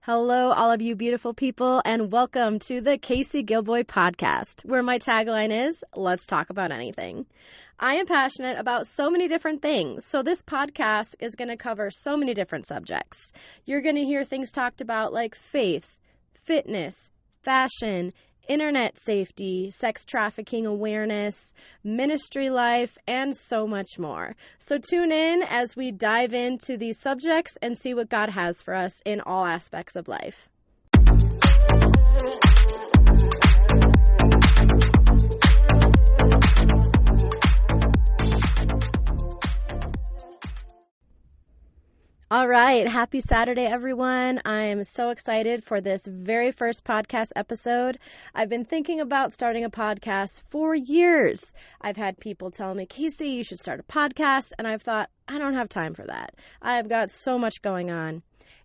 Hello, all of you beautiful people, and welcome to the Casey Gilboy podcast, where my tagline is, let's talk about anything. I am passionate about so many different things, so this podcast is going to cover so many different subjects. You're going to hear things talked about like faith, fitness, fashion, internet safety, sex trafficking awareness, ministry life, and so much more. So tune in as we dive into these subjects and see what God has for us in all aspects of life. All right. Happy Saturday, everyone. I am so excited for this very first podcast episode. I've been thinking about starting a podcast for years. I've had people tell me, Casey, you should start a podcast. And I've thought, I don't have time for that. I've got so much going on.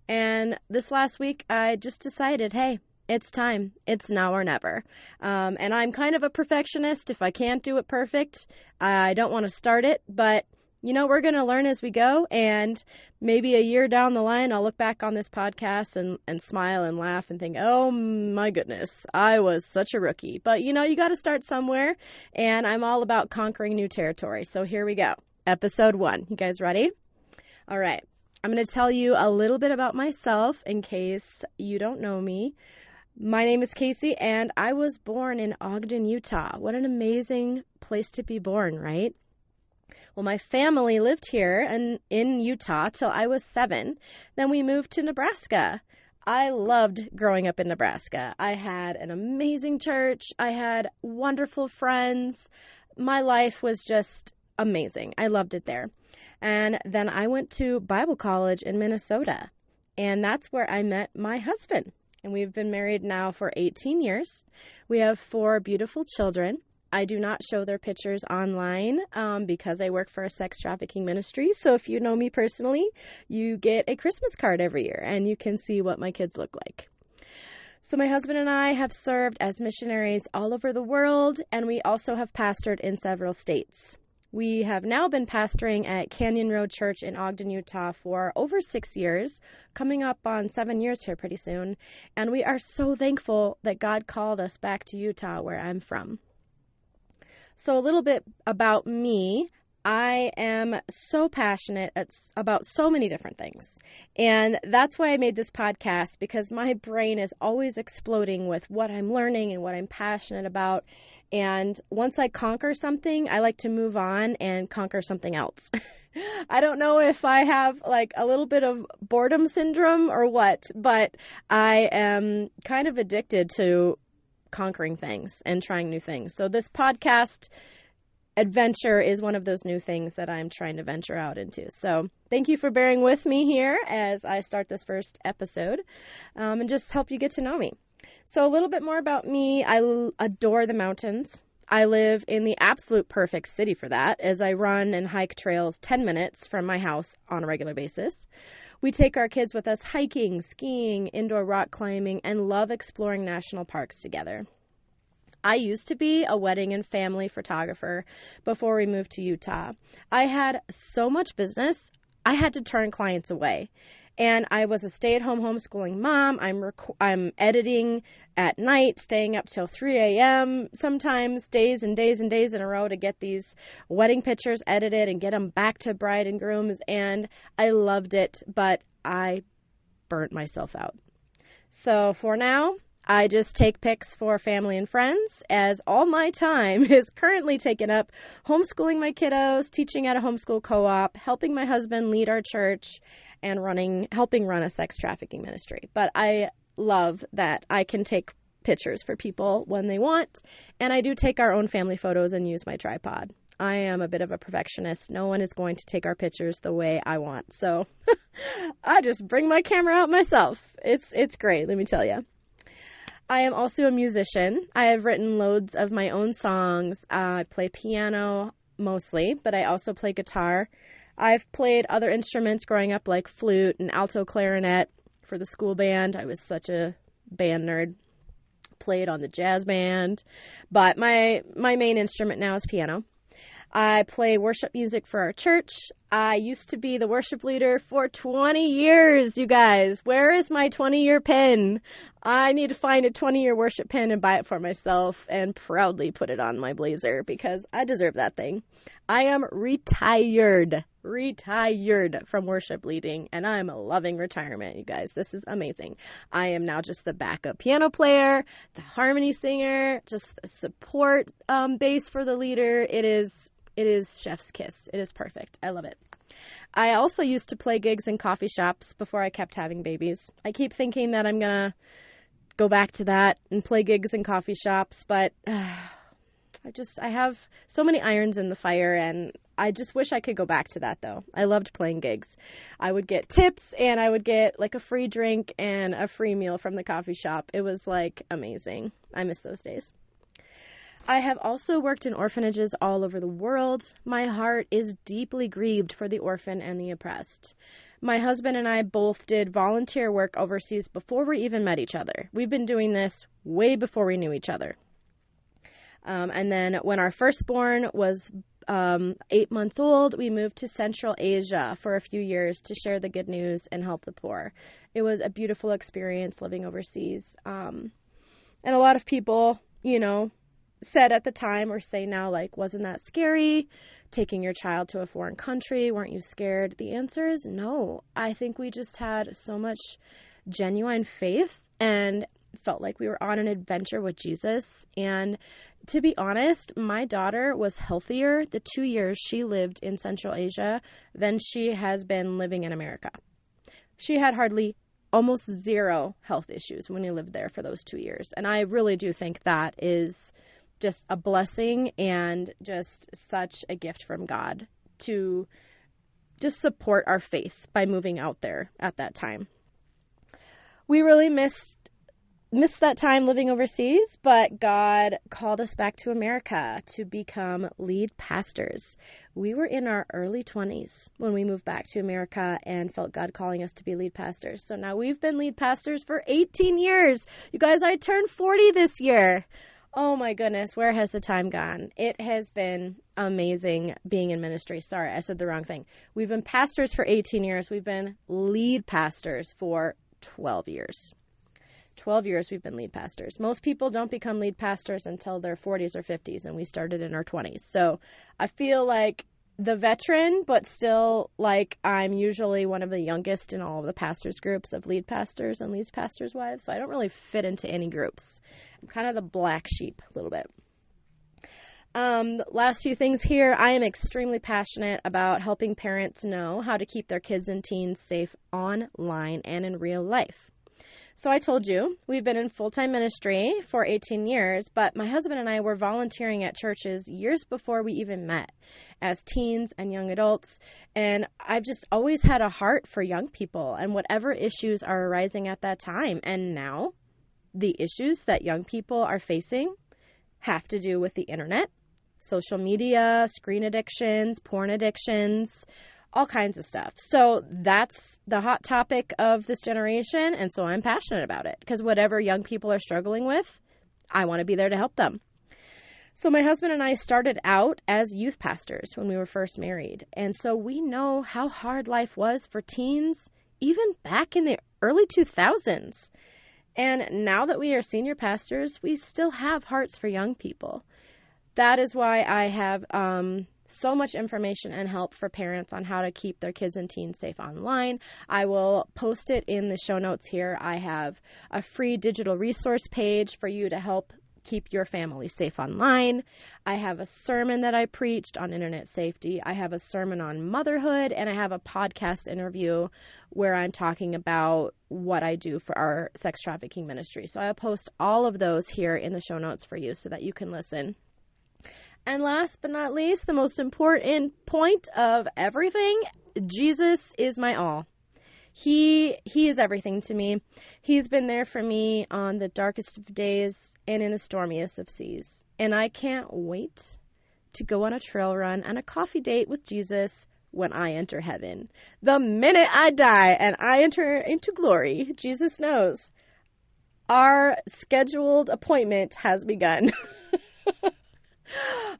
And this last week, I just decided, hey, it's time. It's now or never. And I'm kind of a perfectionist. If I can't do it perfect, I don't want to start it. But you know, we're going to learn as we go, and maybe a year down the line, I'll look back on this podcast and smile and laugh and think, oh my goodness, I was such a rookie. But you know, you got to start somewhere, and I'm all about conquering new territory. So here we go. Episode 1. You guys ready? All right. I'm going to tell you a little bit about myself in case you don't know me. My name is Casey, and I was born in Ogden, Utah. What an amazing place to be born, right? Well, my family lived here and in Utah till I was 7. Then we moved to Nebraska. I loved growing up in Nebraska. I had an amazing church. I had wonderful friends. My life was just amazing. I loved it there. And then I went to Bible college in Minnesota, and that's where I met my husband. And we've been married now for 18 years. We have 4 beautiful children. I do not show their pictures online because I work for a sex trafficking ministry. So if you know me personally, you get a Christmas card every year and you can see what my kids look like. So my husband and I have served as missionaries all over the world, and we also have pastored in several states. We have now been pastoring at Canyon Road Church in Ogden, Utah for over 6 years, coming up on 7 years here pretty soon. And we are so thankful that God called us back to Utah, where I'm from. So a little bit about me. I am so passionate about so many different things. And that's why I made this podcast, because my brain is always exploding with what I'm learning and what I'm passionate about. And once I conquer something, I like to move on and conquer something else. I don't know if I have like a little bit of boredom syndrome or what, but I am kind of addicted to conquering things and trying new things. So this podcast adventure is one of those new things that I'm trying to venture out into. So thank you for bearing with me here as I start this first episode and just help you get to know me. So a little bit more about me. I adore the mountains. I live in the absolute perfect city for that, as I run and hike trails 10 minutes from my house on a regular basis. We take our kids with us hiking, skiing, indoor rock climbing, and love exploring national parks together. I used to be a wedding and family photographer before we moved to Utah. I had so much business, I had to turn clients away. And I was a stay-at-home homeschooling mom. I'm editing at night, staying up till 3 a.m., sometimes days and days and days in a row to get these wedding pictures edited and get them back to bride and grooms. And I loved it, but I burnt myself out. So for now, I just take pics for family and friends, as all my time is currently taken up homeschooling my kiddos, teaching at a homeschool co-op, helping my husband lead our church, and helping run a sex trafficking ministry. But I love that I can take pictures for people when they want, and I do take our own family photos and use my tripod. I am a bit of a perfectionist. No one is going to take our pictures the way I want, so I just bring my camera out myself. It's great, let me tell you. I am also a musician. I have written loads of my own songs. I play piano mostly, but I also play guitar. I've played other instruments growing up, like flute and alto clarinet for the school band. I was such a band nerd. Played on the jazz band. But my main instrument now is piano. I play worship music for our church. I used to be the worship leader for 20 years, you guys. Where is my 20-year pin? I need to find a 20-year worship pin and buy it for myself and proudly put it on my blazer because I deserve that thing. I am retired from worship leading, and I'm loving retirement, you guys. This is amazing. I am now just the backup piano player, the harmony singer, just the support bass for the leader. It is chef's kiss. It is perfect. I love it. I also used to play gigs in coffee shops before I kept having babies. I keep thinking that I'm going to go back to that and play gigs in coffee shops, but I have so many irons in the fire, and I just wish I could go back to that, though. I loved playing gigs. I would get tips, and I would get like a free drink and a free meal from the coffee shop. It was like amazing. I miss those days. I have also worked in orphanages all over the world. My heart is deeply grieved for the orphan and the oppressed. My husband and I both did volunteer work overseas before we even met each other. We've been doing this way before we knew each other. And then when our firstborn was 8 months old, we moved to Central Asia for a few years to share the good news and help the poor. It was a beautiful experience living overseas. And a lot of people, said at the time or say now, like, wasn't that scary? Taking your child to a foreign country, weren't you scared? The answer is no. I think we just had so much genuine faith and felt like we were on an adventure with Jesus. And to be honest, my daughter was healthier the 2 years she lived in Central Asia than she has been living in America. She had almost zero health issues when we lived there for those 2 years. And I really do think that is just a blessing and just such a gift from God to just support our faith by moving out there at that time. We really missed that time living overseas, but God called us back to America to become lead pastors. We were in our early 20s when we moved back to America and felt God calling us to be lead pastors. So now we've been lead pastors for 18 years. You guys, I turned 40 this year. Oh my goodness, where has the time gone? It has been amazing being in ministry. Sorry, I said the wrong thing. We've been pastors for 18 years. We've been lead pastors for 12 years. 12 years we've been lead pastors. Most people don't become lead pastors until their 40s or 50s, and we started in our 20s. So I feel like the veteran, but still like I'm usually one of the youngest in all of the pastors groups of lead pastors and lead pastors' wives. So I don't really fit into any groups. I'm kind of the black sheep a little bit. Last few things here. I am extremely passionate about helping parents know how to keep their kids and teens safe online and in real life. So I told you, we've been in full-time ministry for 18 years, but my husband and I were volunteering at churches years before we even met as teens and young adults. And I've just always had a heart for young people and whatever issues are arising at that time. And now the issues that young people are facing have to do with the internet, social media, screen addictions, porn addictions, all kinds of stuff. So that's the hot topic of this generation. And so I'm passionate about it because whatever young people are struggling with, I want to be there to help them. So my husband and I started out as youth pastors when we were first married. And so we know how hard life was for teens, even back in the early 2000s. And now that we are senior pastors, we still have hearts for young people. That is why I have so much information and help for parents on how to keep their kids and teens safe online. I will post it in the show notes here. I have a free digital resource page for you to help keep your family safe online. I have a sermon that I preached on internet safety. I have a sermon on motherhood, and I have a podcast interview where I'm talking about what I do for our sex trafficking ministry. So I'll post all of those here in the show notes for you so that you can listen. And last but not least, the most important point of everything, Jesus is my all. He is everything to me. He's been there for me on the darkest of days and in the stormiest of seas. And I can't wait to go on a trail run and a coffee date with Jesus when I enter heaven. The minute I die and I enter into glory, Jesus knows our scheduled appointment has begun.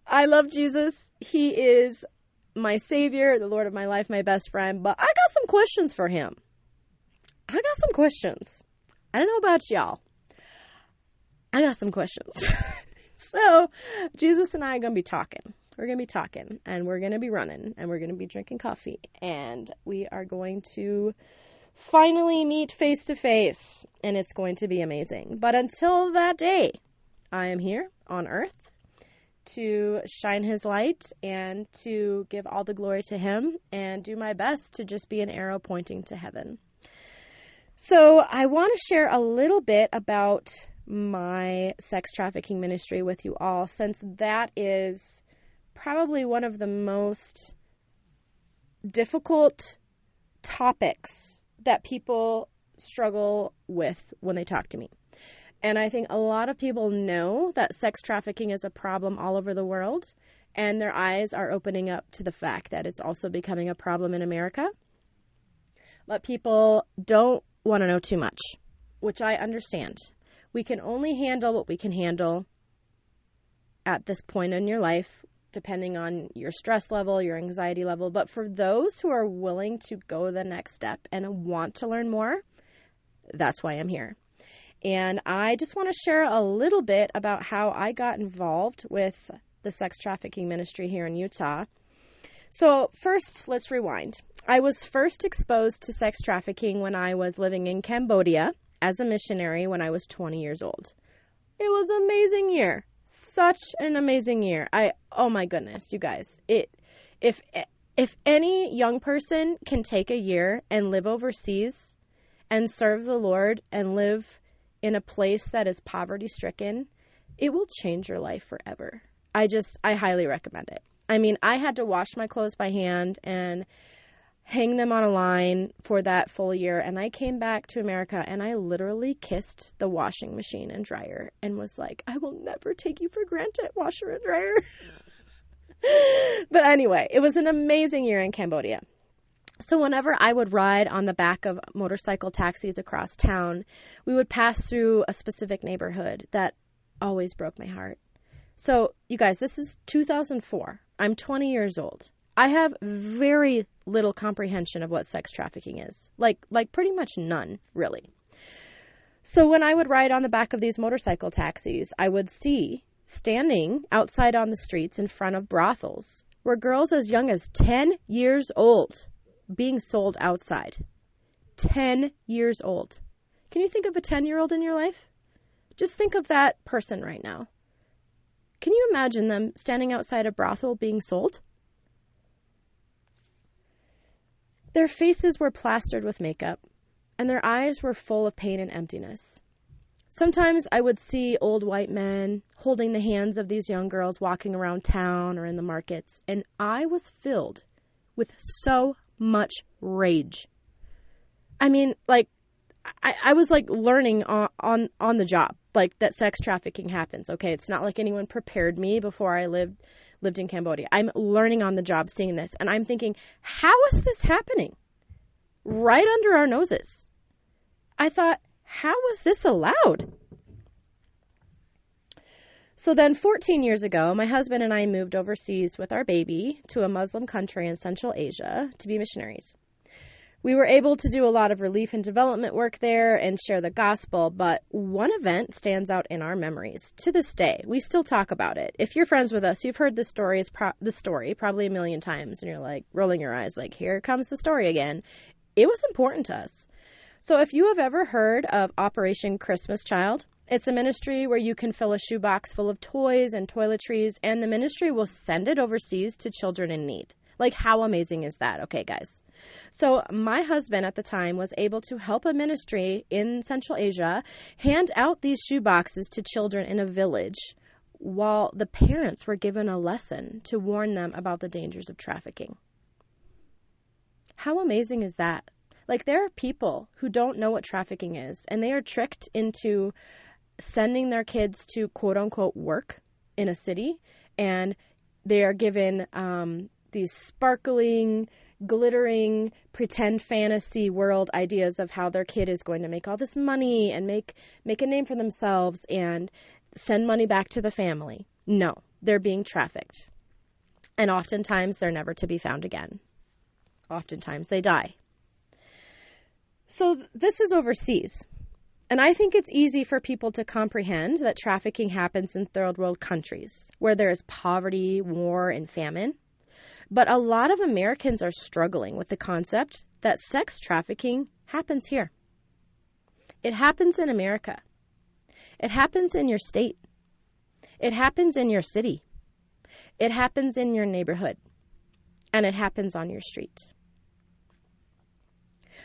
I love Jesus. He is my Savior, the Lord of my life, my best friend, but I got some questions for him. I got some questions. I don't know about y'all. I got some questions. So, Jesus and I are going to be talking. We're going to be talking, and we're going to be running, and we're going to be drinking coffee, and we are going to finally meet face to face, and it's going to be amazing. But until that day, I am here on earth to shine his light and to give all the glory to him and do my best to just be an arrow pointing to heaven. So I want to share a little bit about my sex trafficking ministry with you all, since that is probably one of the most difficult topics that people struggle with when they talk to me. And I think a lot of people know that sex trafficking is a problem all over the world, and their eyes are opening up to the fact that it's also becoming a problem in America. But people don't want to know too much, which I understand. We can only handle what we can handle at this point in your life, depending on your stress level, your anxiety level. But for those who are willing to go the next step and want to learn more, that's why I'm here. And I just want to share a little bit about how I got involved with the sex trafficking ministry here in Utah. So first, let's rewind. I was first exposed to sex trafficking when I was living in Cambodia as a missionary when I was 20 years old. It was an amazing year. Such an amazing year. Oh my goodness, you guys. If any young person can take a year and live overseas and serve the Lord and live in a place that is poverty-stricken, it will change your life forever. I highly recommend it. I mean, I had to wash my clothes by hand and hang them on a line for that full year. And I came back to America and I literally kissed the washing machine and dryer and was like, I will never take you for granted, washer and dryer. But anyway, it was an amazing year in Cambodia. So whenever I would ride on the back of motorcycle taxis across town, we would pass through a specific neighborhood that always broke my heart. So, you guys, this is 2004. I'm 20 years old. I have very little comprehension of what sex trafficking is. Like pretty much none, really. So when I would ride on the back of these motorcycle taxis, I would see standing outside on the streets in front of brothels were girls as young as 10 years old being sold outside. 10 years old. Can you think of a 10-year-old in your life? Just think of that person right now. Can you imagine them standing outside a brothel being sold? Their faces were plastered with makeup, and their eyes were full of pain and emptiness. Sometimes I would see old white men holding the hands of these young girls walking around town or in the markets, and I was filled with so much rage. I mean, I was learning on the job, that sex trafficking happens. Okay, it's not like anyone prepared me before I lived in Cambodia. I'm learning on the job, seeing this, and I'm thinking, how is this happening? Right under our noses. I thought, how was this allowed? So then 14 years ago, my husband and I moved overseas with our baby to a Muslim country in Central Asia to be missionaries. We were able to do a lot of relief and development work there and share the gospel, but one event stands out in our memories. To this day, we still talk about it. If you're friends with us, you've heard this story probably a million times, and you're rolling your eyes here comes the story again. It was important to us. So if you have ever heard of Operation Christmas Child, it's a ministry where you can fill a shoebox full of toys and toiletries, and the ministry will send it overseas to children in need. How amazing is that? Okay, guys. So my husband at the time was able to help a ministry in Central Asia hand out these shoe boxes to children in a village while the parents were given a lesson to warn them about the dangers of trafficking. How amazing is that? There are people who don't know what trafficking is, and they are tricked into sending their kids to quote-unquote work in a city, and they are given these sparkling, glittering, pretend fantasy world ideas of how their kid is going to make all this money and make a name for themselves and send money back to the family. No, they're being trafficked. And oftentimes they're never to be found again. Oftentimes they die. So this is overseas. And I think it's easy for people to comprehend that trafficking happens in third world countries where there is poverty, war, and famine. But a lot of Americans are struggling with the concept that sex trafficking happens here. It happens in America. It happens in your state. It happens in your city. It happens in your neighborhood. And it happens on your street.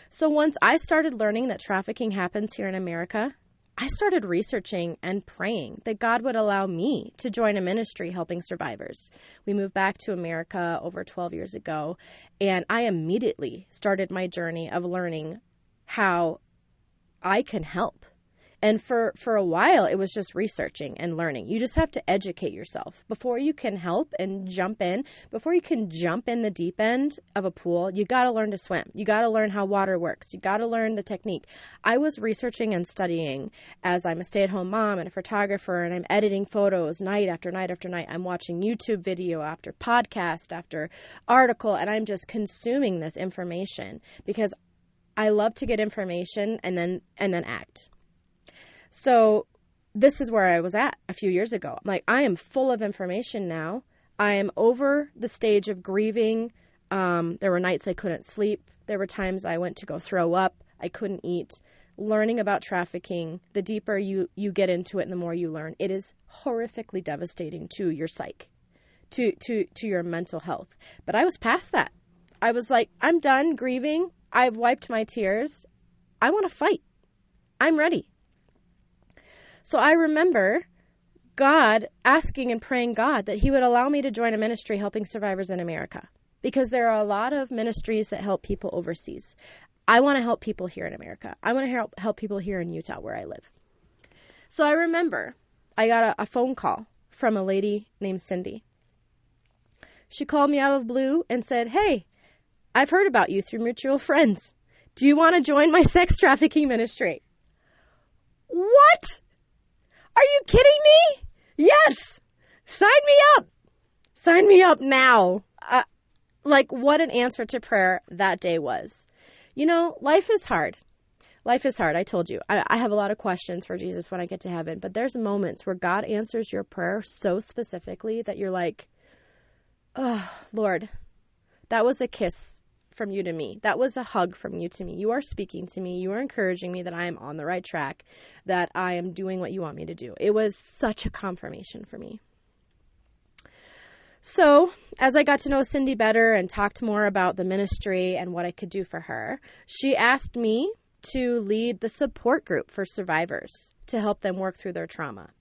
So once I started learning that trafficking happens here in America, I started researching and praying that God would allow me to join a ministry helping survivors. We moved back to America over 12 years ago, and I immediately started my journey of learning how I can help. And for a while, it was just researching and learning. You just have to educate yourself. Before you can help and jump in, before you can jump in the deep end of a pool, you got to learn to swim. You got to learn how water works. You got to learn the technique. I was researching and studying as I'm a stay-at-home mom and a photographer, and I'm editing photos night after night after night. I'm watching YouTube video after podcast after article, and I'm just consuming this information because I love to get information and then act. So this is where I was at a few years ago. Like, I am full of information now. I am over the stage of grieving. There were nights I couldn't sleep. There were times I went to go throw up. I couldn't eat. Learning about trafficking, the deeper you get into it and the more you learn, it is horrifically devastating to your psyche, to your mental health. But I was past that. I was like, I'm done grieving. I've wiped my tears. I want to fight. I'm ready. So I remember God asking and praying God that he would allow me to join a ministry helping survivors in America, because there are a lot of ministries that help people overseas. I want to help people here in America. I want to help people here in Utah where I live. So I remember I got a phone call from a lady named Cindy. She called me out of the blue and said, "Hey, I've heard about you through mutual friends. Do you want to join my sex trafficking ministry?" What? Are you kidding me? Yes. Sign me up. Sign me up now. What an answer to prayer that day was. You know, life is hard. Life is hard. I told you. I have a lot of questions for Jesus when I get to heaven, but there's moments where God answers your prayer so specifically that you're like, oh, Lord, that was a kiss from you to me. That was a hug from you to me. You are speaking to me. You are encouraging me that I am on the right track, that I am doing what you want me to do. It was such a confirmation for me. So as I got to know Cindy better and talked more about the ministry and what I could do for her, she asked me to lead the support group for survivors to help them work through their trauma.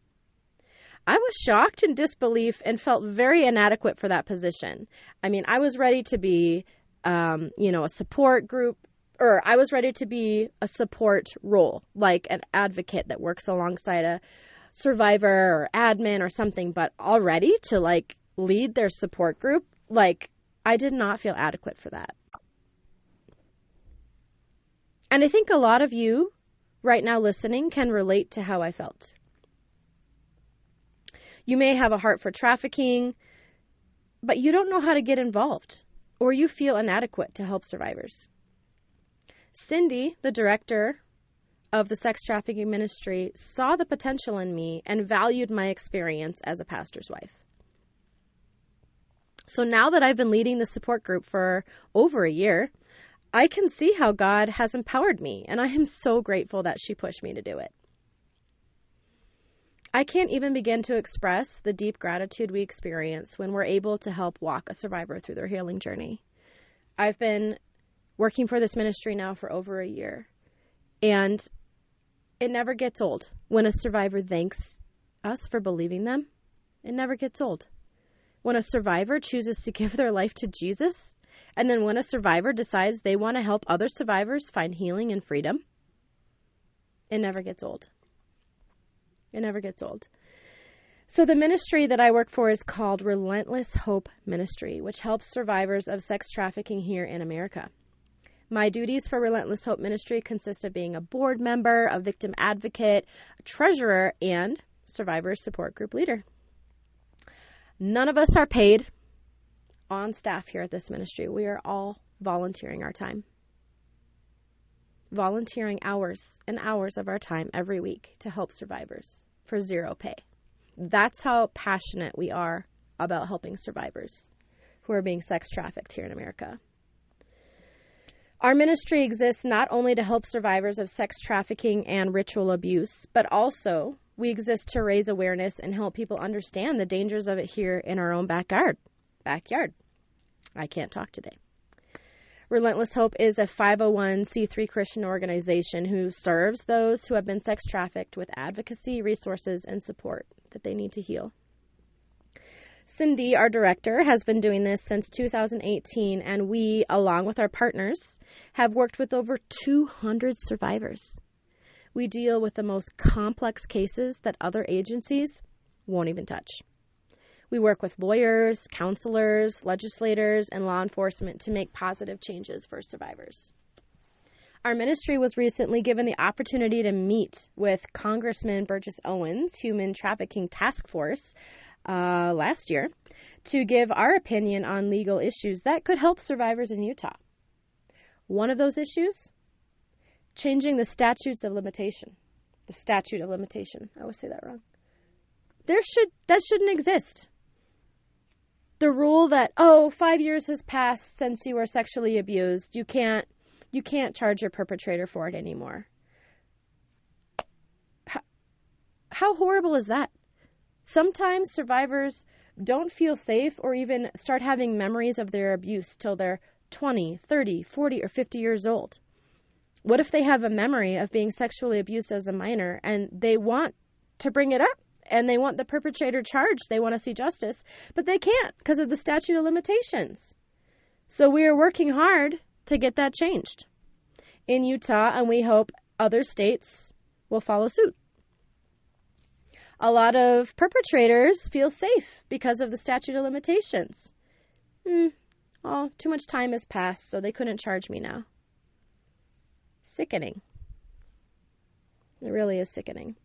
I was shocked in disbelief and felt very inadequate for that position. I mean, I was ready to be a support group, or I was ready to be a support role, like an advocate that works alongside a survivor or admin or something, but already to lead their support group, I did not feel adequate for that. And I think a lot of you right now listening can relate to how I felt. You may have a heart for trafficking, but you don't know how to get involved, or you feel inadequate to help survivors. Cindy, the director of the sex trafficking ministry, saw the potential in me and valued my experience as a pastor's wife. So now that I've been leading the support group for over a year, I can see how God has empowered me, and I am so grateful that she pushed me to do it. I can't even begin to express the deep gratitude we experience when we're able to help walk a survivor through their healing journey. I've been working for this ministry now for over a year, and it never gets old. When a survivor thanks us for believing them, it never gets old. When a survivor chooses to give their life to Jesus, and then when a survivor decides they want to help other survivors find healing and freedom, it never gets old. It never gets old. So the ministry that I work for is called Relentless Hope Ministry, which helps survivors of sex trafficking here in America. My duties for Relentless Hope Ministry consist of being a board member, a victim advocate, a treasurer, and survivor support group leader. None of us are paid on staff here at this ministry. We are all volunteering our time. Volunteering hours and hours of our time every week to help survivors for zero pay. That's how passionate we are about helping survivors who are being sex trafficked here in America. Our ministry exists not only to help survivors of sex trafficking and ritual abuse, but also we exist to raise awareness and help people understand the dangers of it here in our own backyard. I can't talk today. Relentless Hope is a 501c3 Christian organization who serves those who have been sex trafficked with advocacy, resources, and support that they need to heal. Cindy, our director, has been doing this since 2018, and we, along with our partners, have worked with over 200 survivors. We deal with the most complex cases that other agencies won't even touch. We work with lawyers, counselors, legislators, and law enforcement to make positive changes for survivors. Our ministry was recently given the opportunity to meet with Congressman Burgess Owens' Human Trafficking Task Force last year to give our opinion on legal issues that could help survivors in Utah. One of those issues, changing the statutes of limitation. The statute of limitation. I always say that wrong. That shouldn't exist. The rule that, 5 years has passed since you were sexually abused, you can't charge your perpetrator for it anymore. How horrible is that? Sometimes survivors don't feel safe or even start having memories of their abuse till they're 20, 30, 40, or 50 years old. What if they have a memory of being sexually abused as a minor and they want to bring it up? And they want the perpetrator charged. They want to see justice, but they can't because of the statute of limitations. So we are working hard to get that changed in Utah, and we hope other states will follow suit. A lot of perpetrators feel safe because of the statute of limitations. Too much time has passed, so they couldn't charge me now. Sickening. It really is sickening.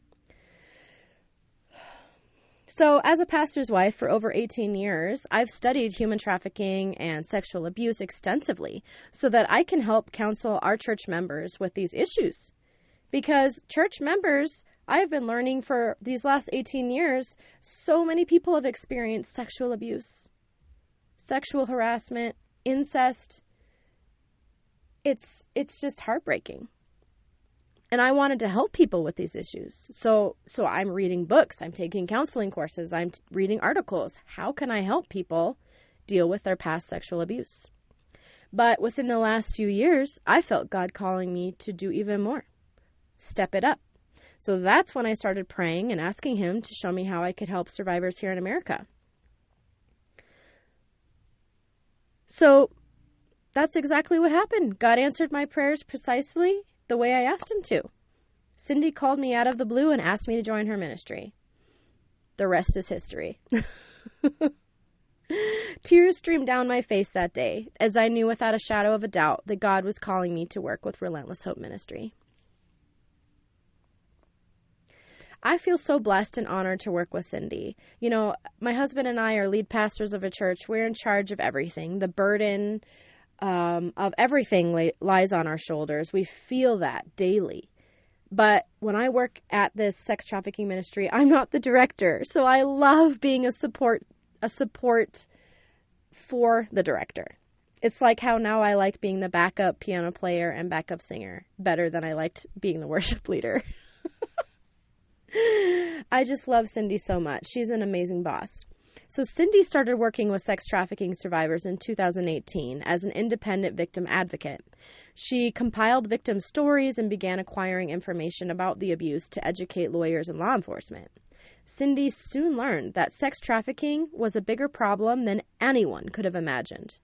So as a pastor's wife for over 18 years, I've studied human trafficking and sexual abuse extensively so that I can help counsel our church members with these issues. Because church members, I've been learning for these last 18 years, so many people have experienced sexual abuse, sexual harassment, incest. It's just heartbreaking. And I wanted to help people with these issues. So I'm reading books, I'm taking counseling courses, I'm reading articles. How can I help people deal with their past sexual abuse? But within the last few years, I felt God calling me to do even more. Step it up. So that's when I started praying and asking Him to show me how I could help survivors here in America. So that's exactly what happened. God answered my prayers precisely the way I asked Him to. Cindy called me out of the blue and asked me to join her ministry. The rest is history. Tears streamed down my face that day as I knew without a shadow of a doubt that God was calling me to work with Relentless Hope Ministry. I feel so blessed and honored to work with Cindy. You know, my husband and I are lead pastors of a church. We're in charge of everything. The burden of everything lies on our shoulders. We feel that daily. But when I work at this sex trafficking ministry, I'm not the director. So I love being a support for the director. It's like how now I like being the backup piano player and backup singer better than I liked being the worship leader. I just love Cindy so much. She's an amazing boss. So Cindy started working with sex trafficking survivors in 2018 as an independent victim advocate. She compiled victim stories and began acquiring information about the abuse to educate lawyers and law enforcement. Cindy soon learned that sex trafficking was a bigger problem than anyone could have imagined.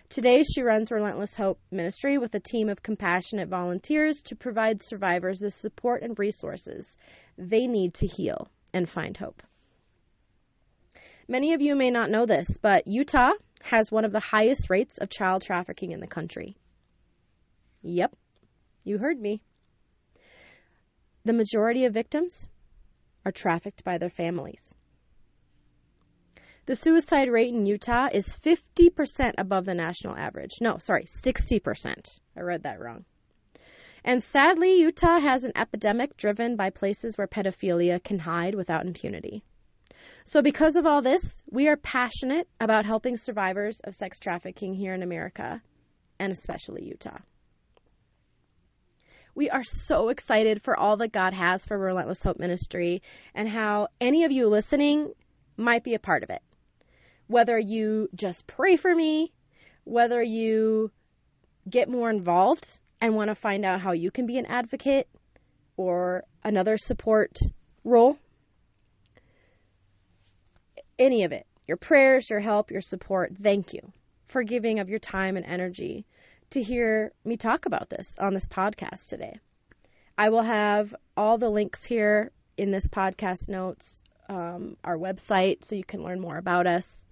Today, she runs Relentless Hope Ministry with a team of compassionate volunteers to provide survivors the support and resources they need to heal and find hope. Many of you may not know this, but Utah has one of the highest rates of child trafficking in the country. Yep, you heard me. The majority of victims are trafficked by their families. The suicide rate in Utah is 50% above the national average. No, sorry, 60%. I read that wrong. And sadly, Utah has an epidemic driven by places where pedophilia can hide without impunity. So because of all this, we are passionate about helping survivors of sex trafficking here in America, and especially Utah. We are so excited for all that God has for Relentless Hope Ministry and how any of you listening might be a part of it. Whether you just pray for me, whether you get more involved and want to find out how you can be an advocate or another support role, any of it, your prayers, your help, your support, thank you for giving of your time and energy to hear me talk about this on this podcast today. I will have all the links here in this podcast notes, our website, so you can learn more about us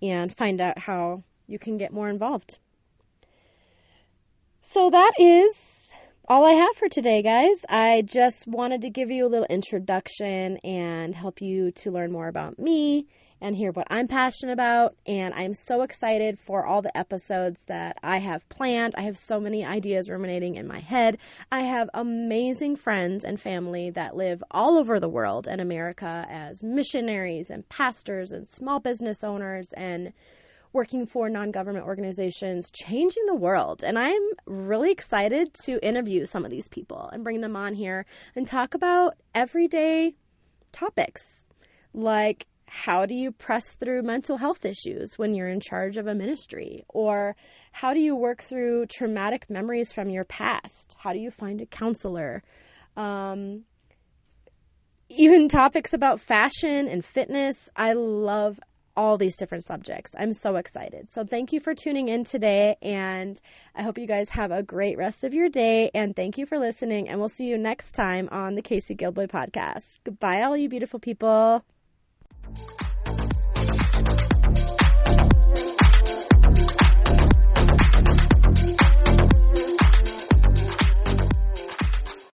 and find out how you can get more involved. So that is all I have for today, guys. I just wanted to give you a little introduction and help you to learn more about me and hear what I'm passionate about. And I'm so excited for all the episodes that I have planned. I have so many ideas ruminating in my head. I have amazing friends and family that live all over the world and America as missionaries and pastors and small business owners and working for non-government organizations, changing the world. And I'm really excited to interview some of these people and bring them on here and talk about everyday topics like, how do you press through mental health issues when you're in charge of a ministry? Or how do you work through traumatic memories from your past? How do you find a counselor? Even topics about fashion and fitness. I love all these different subjects. I'm so excited. So thank you for tuning in today, and I hope you guys have a great rest of your day, and thank you for listening, and we'll see you next time on the Casey Gilboy podcast. Goodbye, all you beautiful people.